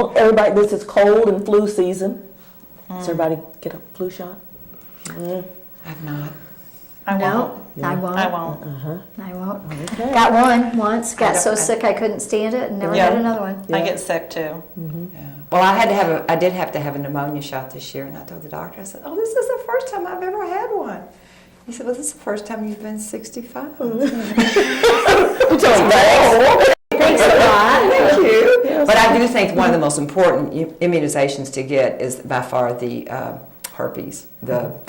Well, everybody, this is cold and flu season. Does everybody get a flu shot? I've not. I No, won't. I won't. I won't. I won't. Okay. Got one once, got so don't- sick I couldn't stand it and never Yeah. had another one. I get sick too. Yeah. Well, I did have to have a pneumonia shot this year, and I told the doctor, I said, "Oh, this is the first time I've ever had one." He said, "Well, this is the first time you've been 65." Thanks a lot. Thank you. But I do think one of the most important immunizations to get is by far the herpes, for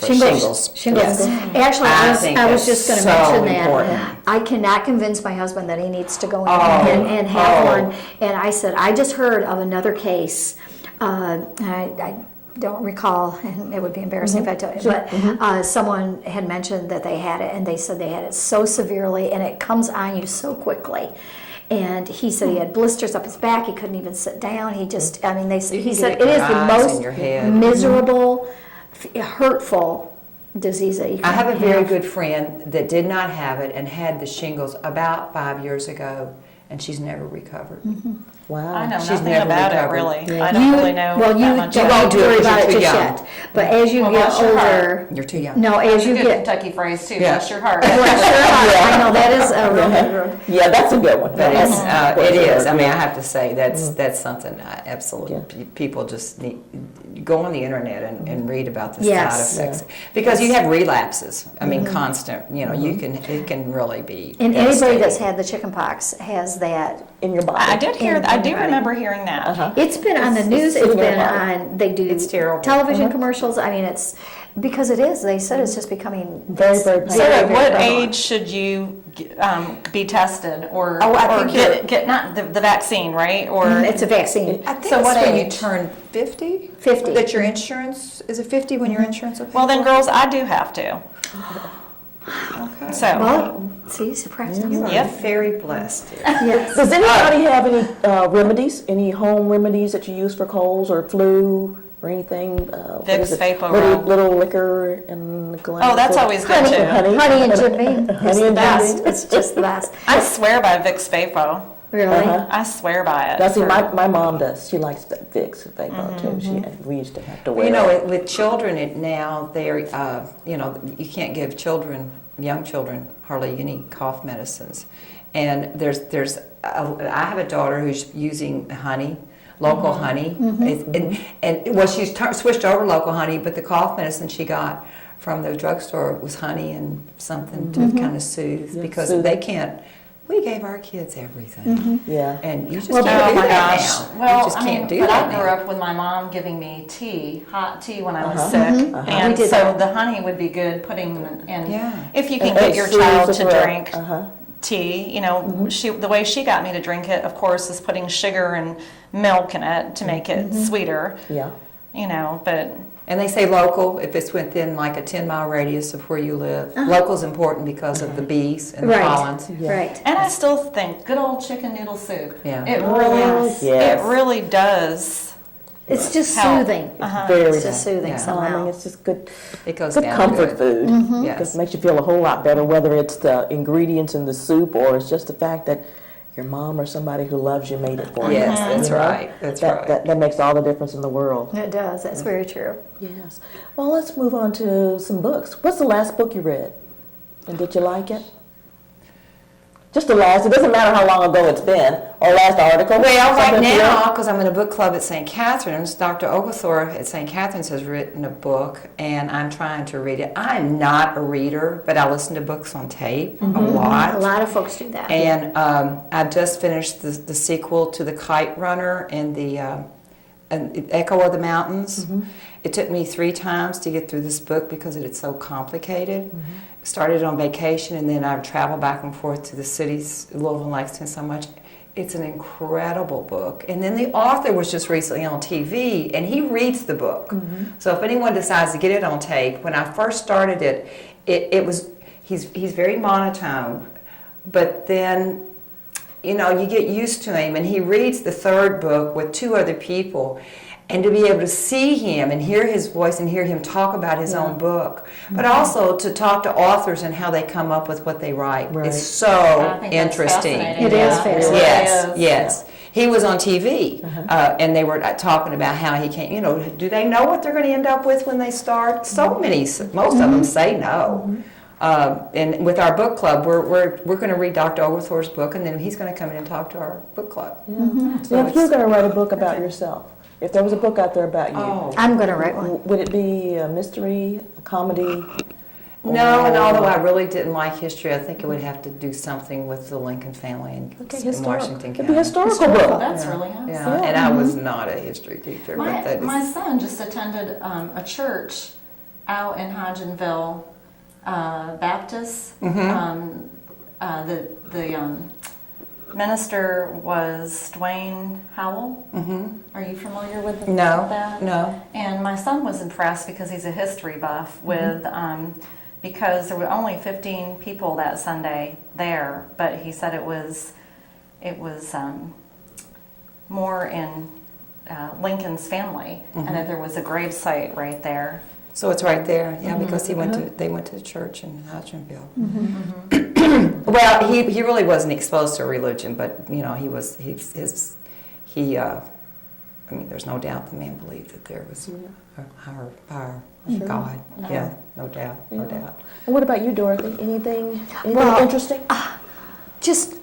shingles. Shingles. Yes. Actually, I I think was that's just going to so mention that. important. I cannot convince my husband that he needs to go in Oh. and have Oh. one. And I said, I just heard of another case. I don't recall, and it would be embarrassing if I told you, but someone had mentioned that they had it, and they said they had it so severely, and it comes on you so quickly. And he said he had blisters up his back. He couldn't even sit down. He just, I mean, he can said get it it is in the your eyes and most your head. miserable, hurtful disease that you can I have a very have. good friend that did not have it and had the shingles about 5 years ago, and she's never recovered. Wow. I know She's nothing never about recovered. it really. Yeah. I don't really know Well, you that much don't about need to do it worry 'cause about you're it too just young. yet. But as you Well, get bless your heart. older, You're too young. no, as you Good get, Kentucky phrase too. Yeah. Bless your heart. bless your heart. I know that is a real Yeah, that's a good one. But it's, it is. I mean, I Yeah. have to say that's something absolutely people just need go on the internet and read about the Yes. side effects because you have relapses. I mean, constant. You know, it can really be. And anybody that's devastating. had the chicken pox has that. In your body. I did hear. I do Anybody. remember hearing that. It's been on the It's news. It's sitting in been your body. on. They do. It's terrible. Television commercials. I mean, it's because it is. They said it's just becoming Very, very it's So Very, at what prevalent. age should you be tested or, Oh, I or think you're- get not the vaccine, right? Or It's a vaccine. I think So it's what when you age? turn 50. 50. That your insurance is it 50 when your insurance will pay? well, then girls, I do have to. Okay. So Well, see, surprised me. You're Yep. very blessed. Yes. Does anybody have any remedies, any home remedies that you use for colds or flu or anything? What Vicks is it? VapoRub. Little liquor and the glass. Oh, that's always good Honey, too. honey and Jim Beam. It's Honey the and Jim best. Beam. It's just the best. I swear by Vicks Vapor. Really? Uh-huh. I swear by it. Now, see, my mom does. She likes Vicks Vapor too. We used to have to wear You know, it. with children now, they're, you can't give young children, hardly any cough medicines. And I have a daughter who's using honey, local honey. She's switched over to local honey, but the cough medicine she got from the drugstore was honey and something to kind of soothe Yeah, because soothe. they can't. We gave our kids everything, Yeah. and you just Well, can't Oh do my that gosh. now. Well, you just I can't mean, do but that I grew now. up with my mom giving me hot tea when I was Uh-huh. sick. We And did so that. the honey would be good putting in. Yeah. If you can And get it your soothes child as to well. drink tea, the way she got me to drink it, of course, is putting sugar and milk in it to make it sweeter. Yeah. But And they say local if it's within like a 10-mile radius of where you live. Local is important because of the bees and the Right. pollens. Yeah. Right. and I still think good old chicken noodle soup. Yeah. It Oh, really, yes. it really does. It's just Help. soothing. Very It's nice. just soothing Yeah. somehow. Calming. It's just good. It goes Good down comfort good. food. Yes. Just makes you feel a whole lot better, whether it's the ingredients in the soup or it's just the fact that your mom or somebody who loves you made it for you. Yes, that's You know? right. That's right. That makes all the difference in the world. It does. That's very true. Yes. Well, let's move on to some books. What's the last book you read? And did you like it? Just the last. It doesn't matter how long ago it's been, or last article. Well, right Something you now, read? because I'm in a book club at St. Catherine's, Dr. Oglethorpe at St. Catherine's has written a book, and I'm trying to read it. I'm not a reader, but I listen to books on tape a A lot. lot of folks do that. And I just finished the sequel to The Kite Runner and the Echo of the Mountains. It took me 3 times to get through this book because it's so complicated. Started on vacation, and then I've traveled back and forth to the cities, Louisville and Lexington, so much. It's an incredible book. And then the author was just recently on TV, and he reads the book. So if anyone decides to get it on tape, when I first started it was he's very monotone, but then you get used to him, and he reads the 3rd book with 2 other people, and to be able to see him and hear his voice and hear him talk about his own book, but also to talk to authors and how they come up with what they write Right. is so I think that's interesting. fascinating. It is fascinating. Yes, It really is. yes. he was on TV, and they were talking about how he can't, do they know what they're going to end up with when they start? So many, most of them say no. And with our book club, we're going to read Dr. Oglethorpe's book, and then he's going to come in and talk to our book club. So Now, if you're going to write a book about yourself, if there was a book out there about you, I'm going to write one. would it be a mystery, a comedy? No, and although I really didn't like history, I think it would have to do something with the Lincoln family in Washington It'd be a County. historical book. That's really nice. Yeah, and I was not a history teacher, but that My is, son just attended a church out in Hodgenville Baptist. The minister was Dwayne Howell. Are you familiar with that? no. And my son was impressed because he's a history buff with, because there were only 15 people that Sunday there, but he said it was more in Lincoln's family, and that there was a grave site right there. So it's right there, yeah, because they went to the church in Hodgenville. Well, he really wasn't exposed to religion, but he was I mean, there's no doubt the man believed that there was a higher power, God. Yeah, no doubt. And what about you, Dorothy? Anything Well, interesting? Just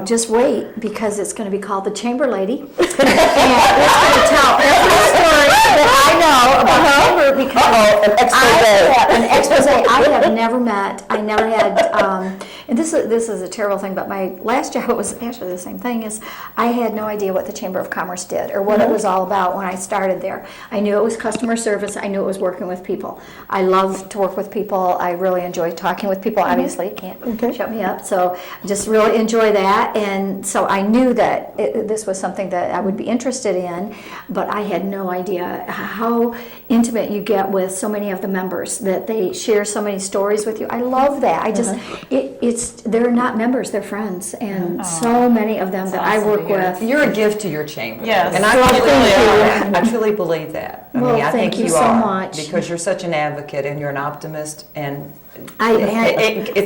just wait, because it's going to be called The Chamber Lady, and it's going to tell every story that I know about chamber, because an expose. I have never met. I never had. And this is a terrible thing, but my last job was actually the same thing. Is I had no idea what the Chamber of Commerce did or what it was all about when I started there. I knew it was customer service. I knew it was working with people. I love to work with people. I really enjoy talking with people. Obviously, you can't shut me up. So just really enjoy that, and so I knew that this was something that I would be interested in, but I had no idea how intimate you get with so many of the members, that they share so many stories with you. I love that. I just they're not members, they're friends, and so many of them that I work with. You're a gift to your chamber. Yes. And I truly believe that. Well, I thank think you you so are, much. because you're such an advocate and you're an optimist, and I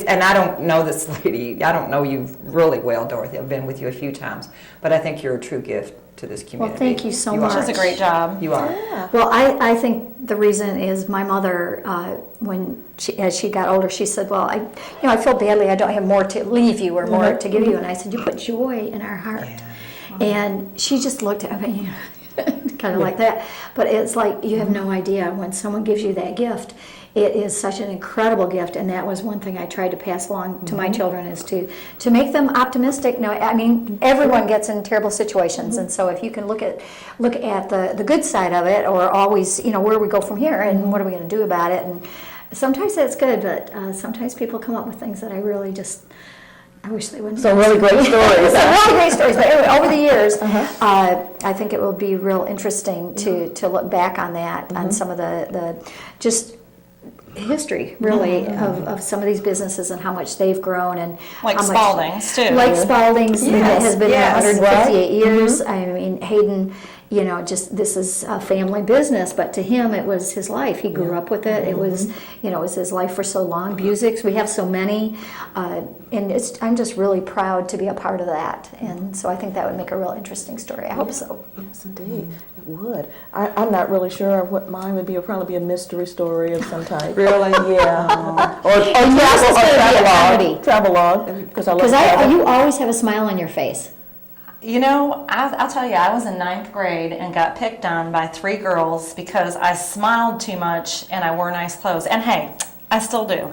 I don't know this lady. I don't know you really well, Dorothy. I've been with you a few times, but I think you're a true gift to this community. thank you so are. much. She does a great job. You are. Well, I think the reason is my mother, as she got older, she said, well, I feel badly, I don't have more to leave you or more to give you. And I said, you put joy in our heart. And she just looked at me kind of like that. But it's like, you have no idea when someone gives you that gift. It is such an incredible gift, and that was one thing I tried to pass along to my children, is to make them optimistic. No, I mean, everyone gets in terrible situations, and so if you can look at the good side of it, or always, where do we go from here, and what are we going to do about it, and sometimes that's good, but sometimes people come up with things that I really just, I wish they wouldn't. Some really great stories. Some really great stories. But anyway, over the years, I think it will be real interesting to look back on that, on some of the just history, really, of some of these businesses and how much they've grown, and Like how much, Spalding's, too. Like Spalding's, that has been yes, 158 years. I mean, Hayden, just this is a family business, but to him it was his life. He grew up with it. It was, it was his life for so long. Busick's, we have so many, and I'm just really proud to be a part of that. And so I think that would make a real interesting story. I hope so. Yes, indeed, it would. I'm not really sure what mine would be. It would probably be a mystery story of some type. Really? Yeah. or comedy. travelogue, because I love Because travel. you always have a smile on your face. I'll tell you, I was in 9th grade and got picked on by 3 girls because I smiled too much and I wore nice clothes. And hey, I still do.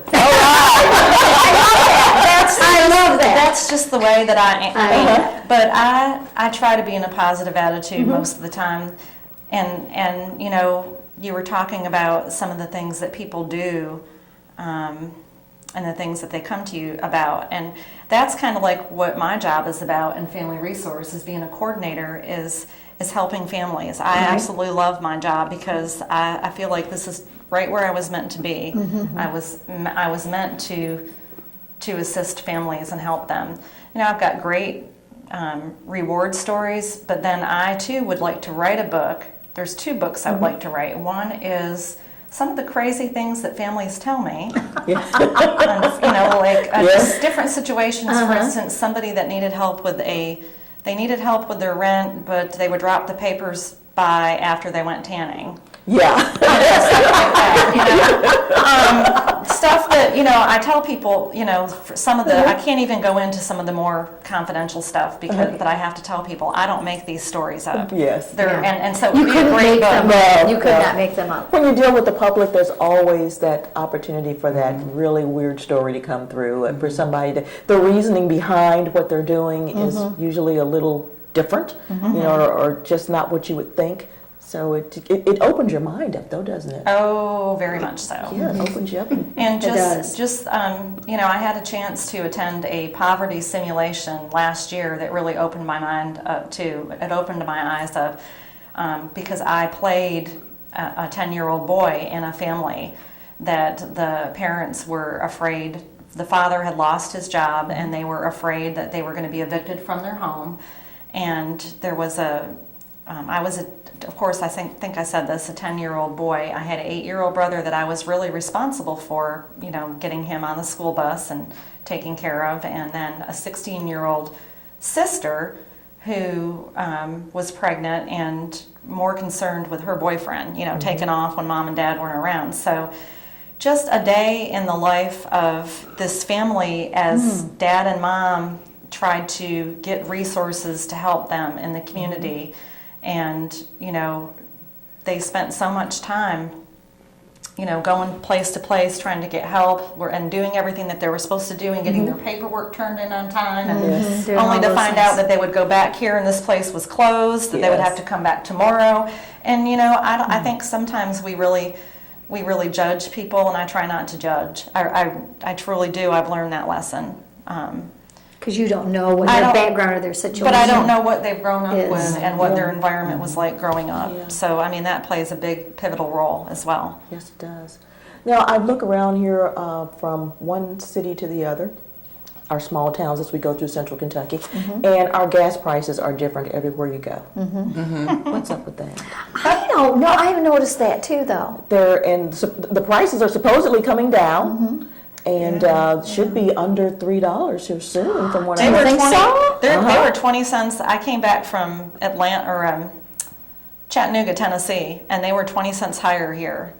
I love that. That's just the way that I am. But I try to be in a positive attitude most of the time. And you were talking about some of the things that people do, and the things that they come to you about. And that's kind of like what my job is about in Family Resources, being a coordinator, is helping families. I absolutely love my job because I feel like this is right where I was meant to be. I was meant to assist families and help them. I've got great reward stories, but then I too would like to write a book. There's 2 books I would like to write. One is some of the crazy things that families tell me. And, just different situations. For instance, somebody that needed help with a they needed help with their rent, but they would drop the papers by after they went tanning. Yeah. Stuff that, I tell people, for some of the, I can't even go into some of the more confidential stuff because, but I have to tell people, I don't make these stories up. Yes. They're, Yeah. and so it You would be a couldn't great make book. them No, up. You could no. not make them up. When you deal with the public, there's always that opportunity for that really weird story to come through, and for somebody to, the reasoning behind what they're doing is usually a little different, or just not what you would think. So it opens your mind up, though, doesn't it? Oh, very much so. Yeah, it opens you up. And It does. I had a chance to attend a poverty simulation last year that really opened my mind up too. It opened my eyes up because I played a 10-year-old boy in a family that the parents were afraid. The father had lost his job, and they were afraid that they were going to be evicted from their home. And there was of course, I think I said this, a 10-year-old boy. I had an 8-year-old brother that I was really responsible for, getting him on the school bus and taking care of, and then a 16-year-old sister who was pregnant and more concerned with her boyfriend, taking off when mom and dad weren't around. So just a day in the life of this family as dad and mom tried to get resources to help them in the community. And, they spent so much time, going place to place, trying to get help and doing everything that they were supposed to do and getting their paperwork turned in on time. And Doing all only to those find things. out that they would go back here and this place was closed, that they would Yes. have to come back tomorrow. And, I think sometimes we really judge people, and I try not to judge. I truly do. I've learned that lesson. Because you don't know what I their don't- background or their situation. But I don't know what they've grown up Is. with and what their environment was like growing up. Yeah. So, that plays a big pivotal role as well. Yes, it does. Now, I look around here from one city to the other, our small towns as we go through central Kentucky, and our gas prices are different everywhere you go. What's up with that? I don't know. I have noticed that too, though. The prices are supposedly coming down, and should be under $3 here soon, from what They I were think 20, so? They were 20 cents. I came back from Atlanta or Chattanooga, Tennessee, and they were 20 cents higher here.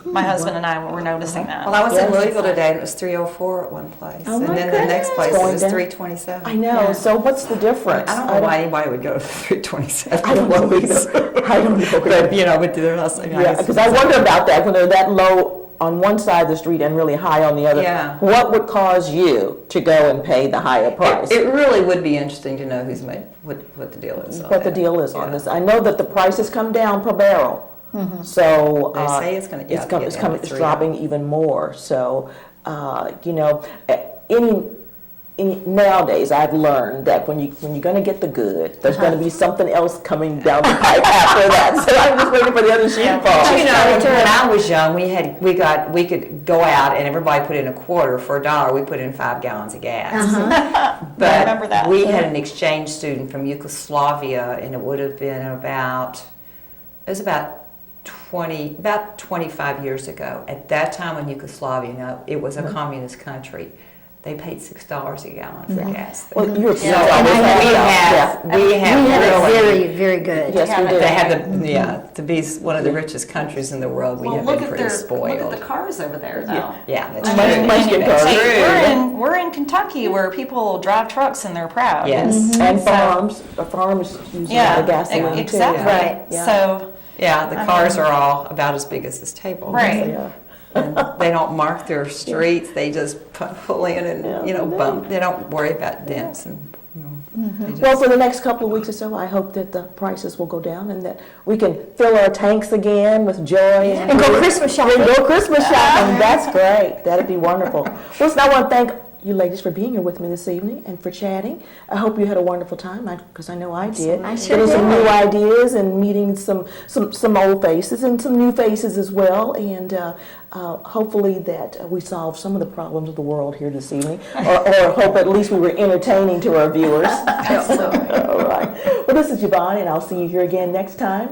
My husband and I were noticing that. Well, I was in Yes. Louisville today, and it was 304 at one place, Oh, and my then the next goodness. place it Going was down. 327. I know. So what's the difference? I don't know why anybody would go to 327. I don't know either. I don't know either. But they're not saying. Yeah, because I wonder about that when they're that low on one side of the street and really high on the other. Yeah. What would cause you to go and pay the higher price? It really would be interesting to know who's made what the deal is. On What the that. deal is on Yeah. this. I know that the prices come down per barrel. So They say it's gonna- yeah, get down to it's $3. dropping even more. So nowadays I've learned that when you're going to get the good, there's going to be something else coming down the pipe after that. So I'm just waiting for the other shoe to fall. You know, when I was young, we could go out and everybody put in a quarter for $1. We put in 5 gallons of gas. But I remember that. we had an exchange student from Yugoslavia, and it would have been about 25 years ago. At that time in Yugoslavia, it was a communist country. They paid $6 a gallon for gas. Well, you're So we have We had it really- very, very good. Yes, we Yeah, do. They have to be one of the richest countries in the world. We have been pretty look spoiled. at the cars over there, though. Yeah, that's I true. mean, Munchkin That's cars. true. we're in Kentucky where people drive trucks and they're proud. Yes. And So- farms use a lot Yeah, of gasoline exactly. too. Right. Yeah. So, Yeah, the I cars mean- are all about as big as this table. Right. Yeah. And they don't mark their streets. They just pull in and Yeah. bump. They don't worry about dents and. They just- Well, for the next couple of weeks or so, I hope that the prices will go down and that we can fill our tanks again with joy And go Christmas shopping. And go Christmas shopping. That's great. That'd be wonderful. Listen, I want to thank you ladies for being here with me this evening and for chatting. I hope you had a wonderful time, because I know I did. I sure Getting some did. new ideas and meeting some old faces and some new faces as well. And hopefully that we solve some of the problems of the world here this evening, or hope at least we were entertaining to our viewers. All right. Well, this is Yvonne, and I'll see you here again next time